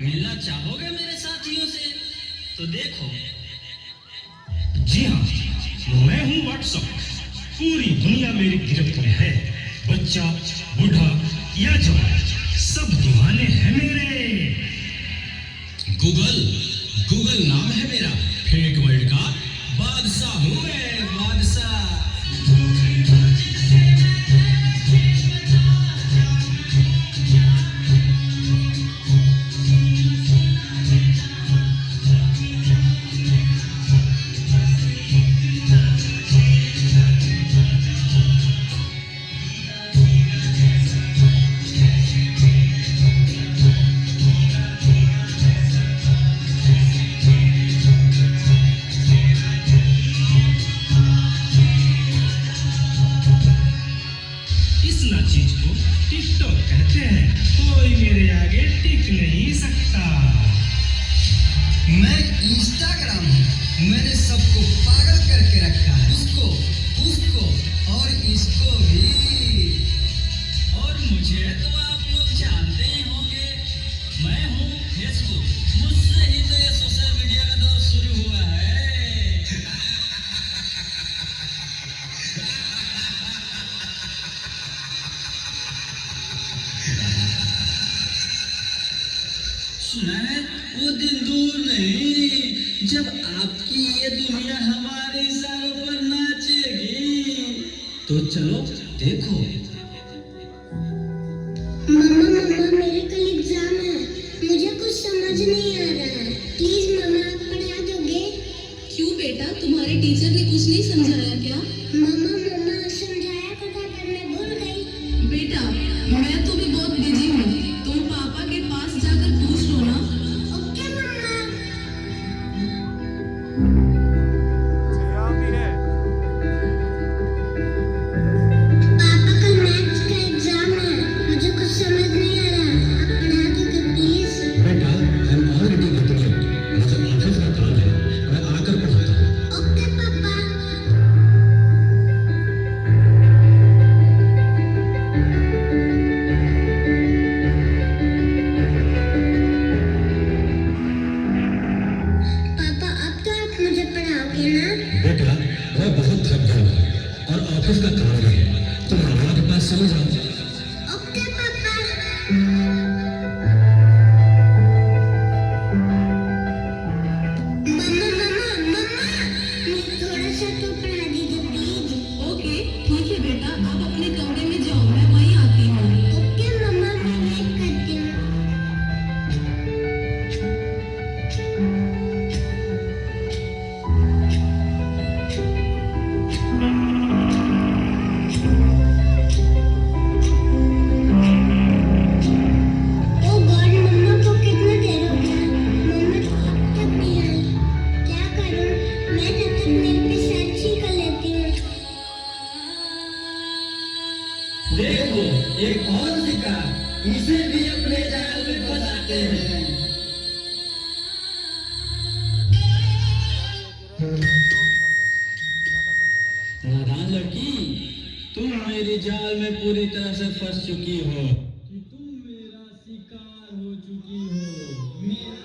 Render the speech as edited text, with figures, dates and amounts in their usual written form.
मिलना चाहोगे मेरे साथियों से? तो देखो। जी हाँ, मैं हूँ व्हाट्सएप। पूरी दुनिया मेरी गिरफ्त में है। बच्चा, बूढ़ा या जवान, सब दीवाने हैं मेरे। गूगल नाम है मेरा। फेक वर्ल्ड का बादशाह हूँ मैं, बादशाह। इस ना चीज को टिकटॉक कहते हैं। कोई मेरे आगे टिक नहीं सकता। मैं इंस्टाग्राम हूँ। मैंने सबको पागल करके रखा है। उसको और इसको भी। और मुझे तो आप लोग जानते ही होंगे। मैं हूँ फेसबुक। मुझसे ही तो ये सोशल मीडिया का दौर शुरू हुआ है। सुना है वो दिन दूर नहीं जब आपकी ये दुनिया हमारे इशारों पर नाचेगी। तो चलो देखो। मम्मा मेरे कल एग्जाम है। मुझे कुछ समझ नहीं आ रहा है। प्लीज मम्मा आप पढ़ा दोगे? क्यों बेटा, तुम्हारे टीचर ने कुछ नहीं समझाया क्या? मम्मा समझाया तो था पर मैं भूल गई। बेटा मैं तो भी बहुत बिजी हूँ, तुम पापा के पास जाकर पूछ लो ना। ओके मम्मा। पापा कल मैथ्स का एग्जाम है। मुझे कुछ समझ नहीं आ रहा। आप पढ़ा दोगे प्लीज? बेटा, I'm already getting it. मुझे ऑफिस का काम है, मैं आकर पढ़ाता हूँ। ओके पापा। पापा अब तो आप मुझे पढ़ाओगे ना? बेटा, मैं बहुत थक गया हूँ और ऑफिस का काम भी है। तुम मामा के पास चले जाओ। ओके पापा। मम्मा मुझे थोड़ा सा तो पढ़ा दीजिए प्लीज। ओके ठीक है बेटा, आप अपने कमरे में जाओ, मैं वहीं आती हूँ। ओके मम्मा मैं वेट करती हूँ। ओ गॉड मम्मा को कितना देर हो गया। मम्मा तो अब तक नहीं आई। क्या करूँ? मैं तब तक नेट पे सर्च ही कर लेती हूँ। देखो एक और शिकार, इसे भी अपने जाल में फंसाते हैं। नादान लड़की, तुम मेरी जाल में पूरी तरह से फंस चुकी हो। कि तुम मेरा शिकार हो चुकी हो। मेरा